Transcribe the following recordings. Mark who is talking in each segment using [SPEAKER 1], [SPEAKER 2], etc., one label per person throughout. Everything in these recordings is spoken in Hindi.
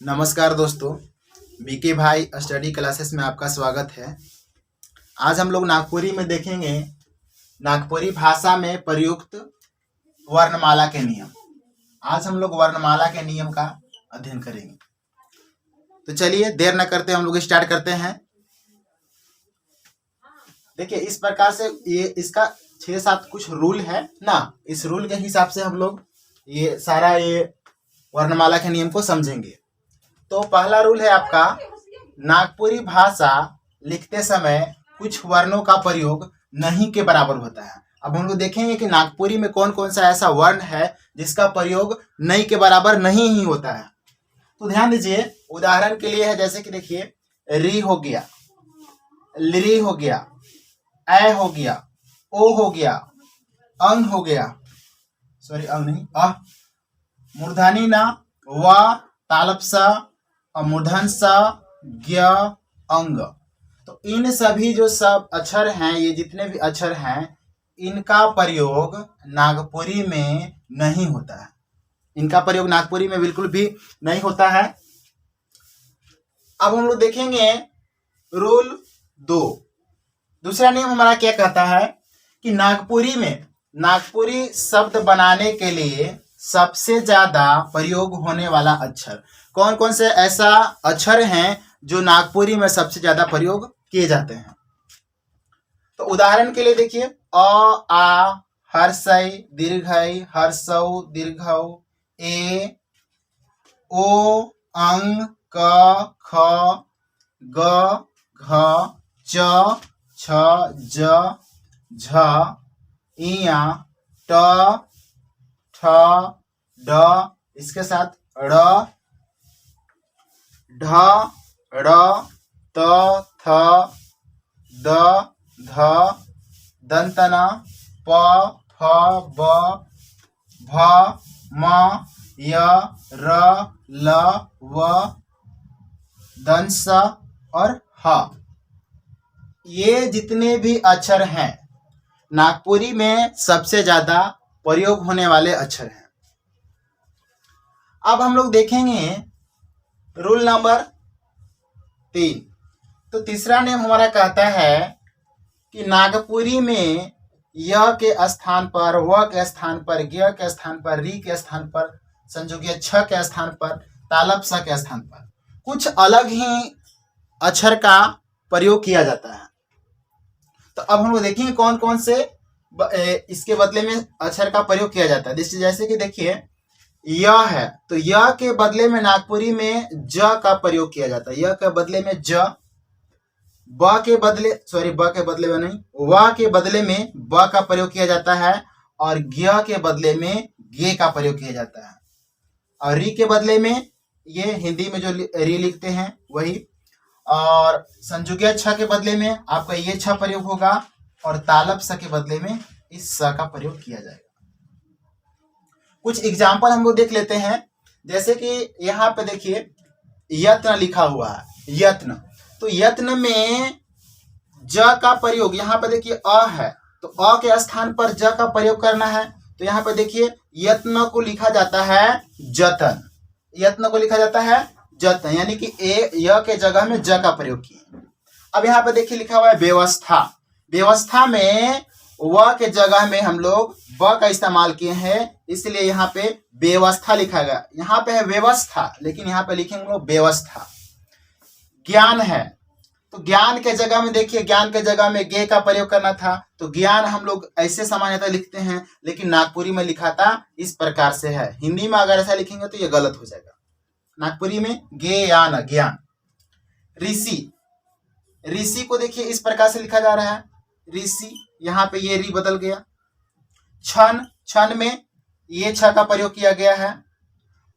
[SPEAKER 1] नमस्कार दोस्तों, बीके भाई स्टडी क्लासेस में आपका स्वागत है। आज हम लोग नागपुरी में देखेंगे नागपुरी भाषा में प्रयुक्त वर्णमाला के नियम। आज हम लोग वर्णमाला के नियम का अध्ययन करेंगे। तो चलिए देर न करते हम लोग स्टार्ट करते हैं। देखिए इस प्रकार से ये इसका 6-7 कुछ रूल है ना। इस रूल के हिसाब से हम लोग ये सारा ये वर्णमाला के नियम को समझेंगे। तो पहला रूल है आपका, नागपुरी भाषा लिखते समय कुछ वर्णों का प्रयोग नहीं के बराबर होता है। अब हम लोग देखेंगे कि नागपुरी में कौन कौन सा ऐसा वर्ण है जिसका प्रयोग नहीं के बराबर नहीं ही होता है। तो ध्यान दीजिए, उदाहरण के लिए है जैसे कि देखिए री हो गया, लिरी हो गया, ए हो गया, ओ हो गया, अंग हो गया, सॉरी अंग नहीं मूर्धनी ना, व तालप सा, मूर्धन सा, ज्ञ, अंग। तो इन सभी जो सब अक्षर हैं, ये जितने भी अक्षर हैं, इनका प्रयोग नागपुरी में नहीं होता है। इनका प्रयोग नागपुरी में बिल्कुल भी नहीं होता है। अब हम लोग देखेंगे रूल 2। दूसरा नियम हमारा क्या कहता है कि नागपुरी शब्द बनाने के लिए सबसे ज्यादा प्रयोग होने वाला अक्षर कौन कौन से ऐसा अक्षर हैं जो नागपुरी में सबसे ज्यादा प्रयोग किए जाते हैं। तो उदाहरण के लिए देखिए अ, आ, हर्षई, दीर्घई, हर्षौ, दीर्घौ, ए, ओ, अंग, क, ख, ग, घ, च, छ, ज, झ, इया, ट, ठ, ड, इसके साथ ड़, ढ, ड़, त, थ, द, ध, दंतना, प, फ, ब, भ, म, य, र, ल, व, दंस और ह। ये जितने भी अक्षर हैं नागपुरी में सबसे ज्यादा प्रयोग होने वाले अक्षर हैं। अब हम लोग देखेंगे रूल नंबर 3। तो तीसरा नियम हमारा कहता है कि नागपुरी में य के स्थान पर, व के स्थान पर, ज्ञ के स्थान पर, री के स्थान पर, संयुग्य छ के स्थान पर, तालप स के स्थान पर कुछ अलग ही अक्षर का प्रयोग किया जाता है। तो अब हम लोग देखेंगे कौन कौन से इसके बदले में अक्षर का प्रयोग किया जाता है। जैसे कि देखिए य है, तो य के बदले में नागपुरी में ज का प्रयोग किया जाता है। य के बदले में ज, ब के बदले में नहीं, व के बदले में ब का प्रयोग किया जाता है, और ज्ञ के बदले में गे का प्रयोग किया जाता है, और री के बदले में ये हिंदी में जो री लिखते हैं वही, और संयुग्य छ के बदले में आपका ये छ प्रयोग होगा, और तालप स के बदले में इस स का प्रयोग किया जाएगा। कुछ एग्जाम्पल हम लोग देख लेते हैं। जैसे कि यहाँ पे देखिए यत्न लिखा हुआ है, यत्न। तो यत्न में ज का प्रयोग, यहाँ पे देखिए अ है, तो अ के स्थान पर ज का प्रयोग करना है। तो यहाँ पे देखिए यत्न को लिखा जाता है जतन, यत्न को लिखा जाता है जतन, यानी कि य के जगह में ज का प्रयोग किए। अब यहाँ पे देखिए लिखा हुआ है व्यवस्था। व्यवस्था में व के जगह में हम लोग ब का इस्तेमाल किए हैं, इसलिए यहाँ पे व्यवस्था लिखा गया। यहाँ पे है व्यवस्था, लेकिन यहाँ पे लिखेंगे हम लोग व्यवस्था। ज्ञान है, तो ज्ञान के जगह में देखिए, ज्ञान के जगह में गे का प्रयोग करना था, तो ज्ञान हम लोग ऐसे सामान्यतः लिखते हैं, लेकिन नागपुरी में लिखा था इस प्रकार से है। हिंदी में अगर ऐसा लिखेंगे तो ये गलत हो जाएगा। नागपुरी में गे या न, ज्ञान। ऋषि, ऋषि को देखिए इस प्रकार से लिखा जा रहा है ऋषि, यहाँ पे ये री बदल गया। छन, छन में ये छ का प्रयोग किया गया है,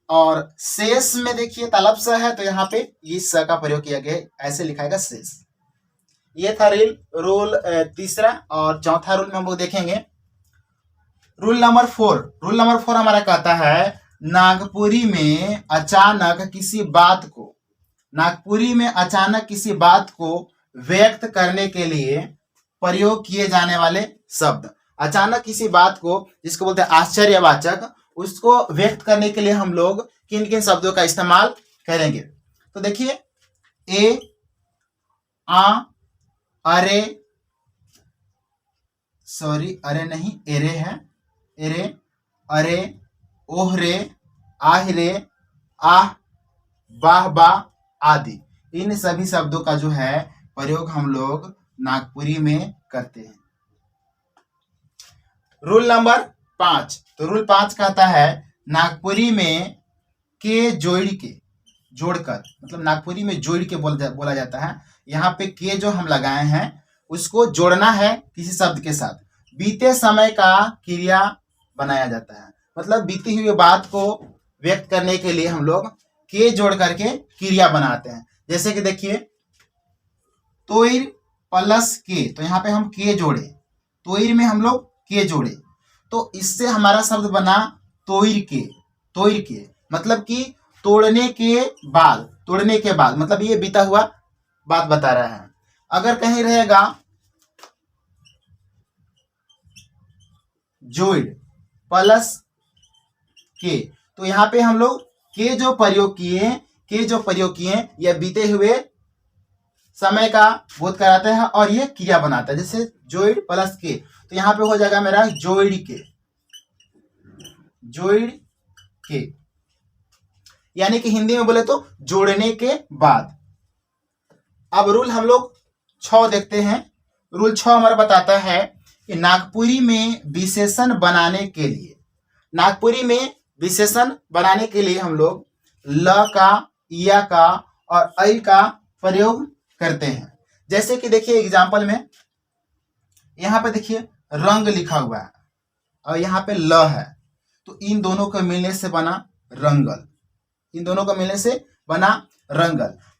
[SPEAKER 1] और शेष में देखिए तालप स है, तो यहाँ पे ये स का प्रयोग किया गया है, ऐसे लिखाएगा शेष। ये था रूल तीसरा। और चौथा रूल में हम लोग देखेंगे रूल नंबर 4। रूल नंबर 4 हमारा कहता है नागपुरी में अचानक किसी बात को व्यक्त करने के लिए प्रयोग किए जाने वाले शब्द। अचानक किसी बात को, जिसको बोलते हैं आश्चर्यवाचक, उसको व्यक्त करने के लिए हम लोग किन किन शब्दों का इस्तेमाल करेंगे। तो देखिए ए, आ, अरे, सॉरी अरे नहीं एरे है, एरे, अरे, ओहरे, आहरे, आह, बाह बा आदि। इन सभी शब्दों का जो है प्रयोग हम लोग नागपुरी में करते हैं। रूल नंबर 5, तो रूल 5 कहता है नागपुरी में के जोड़कर, मतलब नागपुरी में जोड़ के बोला जाता है। यहाँ पे के जो हम लगाए हैं उसको जोड़ना है किसी शब्द के साथ, बीते समय का क्रिया बनाया जाता है। मतलब बीती हुई बात को व्यक्त करने के लिए हम लोग के जोड़ करके क्रिया बनाते हैं। जैसे कि देखिए तोइर प्लस के, तो यहाँ पे हम के जोड़े, तोइर में हम लोग के जोड़े, तो इससे हमारा शब्द बना तोइर के मतलब कि तोड़ने के बाद मतलब ये बीता हुआ बात बता रहा है। अगर कहीं रहेगा जोड़ प्लस के, तो यहाँ पे हम लोग के जो प्रयोग किए यह बीते हुए समय का बोध कराता है और ये क्रिया बनाता है। जैसे जोड़ प्लस के, तो यहाँ पे हो जाएगा मेरा जोड़ के, यानी कि हिंदी में बोले तो जोड़ने के बाद। अब रूल हम लोग 6 देखते हैं। रूल 6 हमारा बताता है कि नागपुरी में विशेषण बनाने के लिए हम लोग ल का, या का और ऐ का प्रयोग करते हैं। जैसे कि देखिए एग्जाम्पल में यहाँ पे देखिए रंग लिखा हुआ है और यहाँ पे ल है, तो इन दोनों के मिलने से बना रंगल।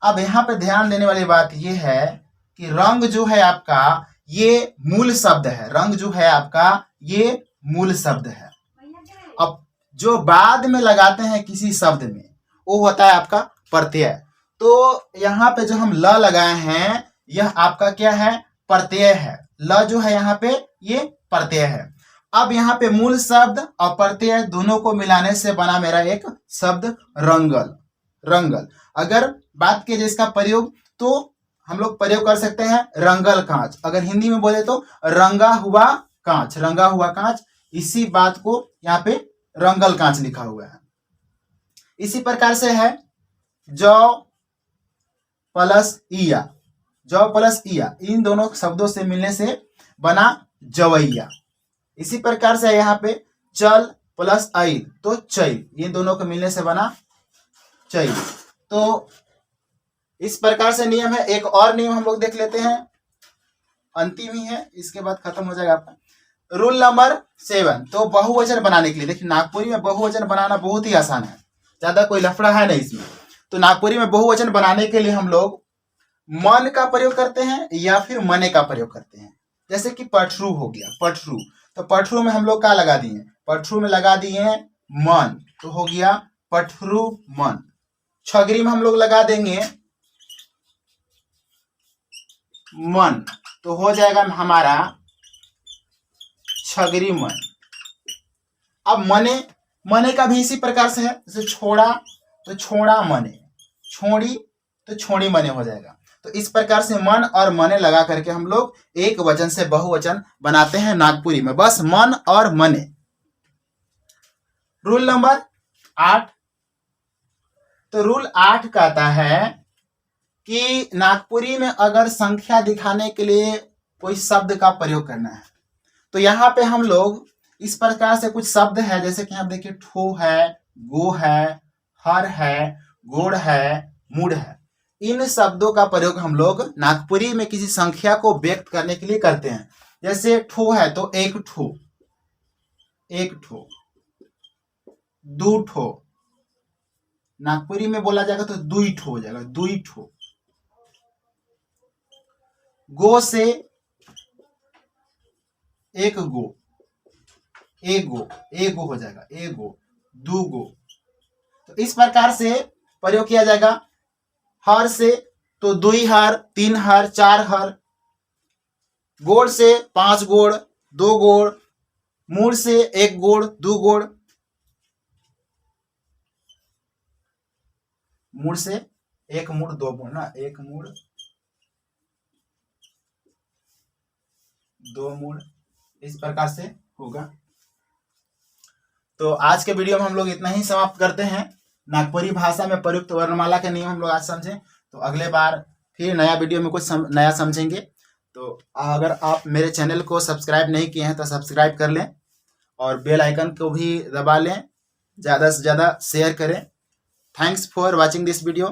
[SPEAKER 1] अब यहाँ पे ध्यान देने वाली बात ये है कि रंग जो है आपका ये मूल शब्द है। अब जो बाद में लगाते हैं किसी शब्द में वो होता है आपका प्रत्यय। तो यहाँ पे जो हम ल लगाए हैं यह आपका क्या है, प्रत्यय है। ल जो है यहाँ पे ये प्रत्यय है। अब यहाँ पे मूल शब्द और प्रत्यय दोनों को मिलाने से बना मेरा एक शब्द रंगल। अगर बात की जाए इसका प्रयोग तो हम लोग प्रयोग कर सकते हैं रंगल कांच। अगर हिंदी में बोले तो रंगा हुआ कांच। इसी बात को यहाँ पे रंगल कांच लिखा हुआ है। इसी प्रकार से है जौ प्लस इया, इन दोनों शब्दों से मिलने से बना जवैया। इसी प्रकार से यहाँ पे चल प्लस आई, तो चैल, ये दोनों के मिलने से बना चैल। तो इस प्रकार से नियम है। एक और नियम हम लोग देख लेते हैं, अंतिम ही है, इसके बाद खत्म हो जाएगा आपका। रूल नंबर 7, तो बहुवचन बनाने के लिए देखिए नागपुरी में बहुवचन बनाना बहुत ही आसान है, ज्यादा कोई लफड़ा है नहीं इसमें। तो नागपुरी में बहुवचन बनाने के लिए हम लोग मन का प्रयोग करते हैं या फिर मने का प्रयोग करते हैं। जैसे कि पठरू हो गया, पठरू, तो पठरू में हम लोग क्या लगा दिए, पठरू में लगा दिए मन, तो हो गया पठरू मन। छगरी में हम लोग लगा देंगे मन, तो हो जाएगा हमारा छगरी मन। अब मने का भी इसी प्रकार से है, जैसे छोड़ा तो छोड़ा मने, छोड़ी तो छोड़ी मने हो जाएगा। तो इस प्रकार से मन और मने लगा करके हम लोग एक वचन से बहुवचन बनाते हैं नागपुरी में, बस मन और मने। रूल नंबर 8, तो रूल 8 कहता है कि नागपुरी में अगर संख्या दिखाने के लिए कोई शब्द का प्रयोग करना है तो यहाँ पे हम लोग इस प्रकार से कुछ शब्द है, जैसे कि आप देखिए ठो है, गो है, हर है, गोड़ है, मुड़ है। इन शब्दों का प्रयोग हम लोग नागपुरी में किसी संख्या को व्यक्त करने के लिए करते हैं। जैसे ठो है तो एक ठो, दू ठो, नागपुरी में बोला जाएगा तो दुई ठो हो जाएगा, दुई ठो। गो से एक गो, एगो हो जाएगा, एगो, दू गो। तो इस प्रकार से प्रयोग किया जाएगा। हर से तो दुई हर, तीन हर, चार हर। गोड़ से 5 गोड़, 2 गोड़। मुड़ से 1 गोड़, 2 गोड़। मुड़ से एक मुड़ दो मुड़ ना, एक मुड़ दो मुड़, इस प्रकार से होगा। तो आज के वीडियो में हम लोग इतना ही समाप्त करते हैं। नागपुरी भाषा में प्रयुक्त वर्णमाला के नियम हम लोग आज समझे। तो अगले बार फिर नया वीडियो में कुछ नया समझेंगे। तो अगर आप मेरे चैनल को सब्सक्राइब नहीं किए हैं तो सब्सक्राइब कर लें और बेल आइकन को भी दबा लें, ज़्यादा से ज़्यादा शेयर करें। Thanks for watching this video.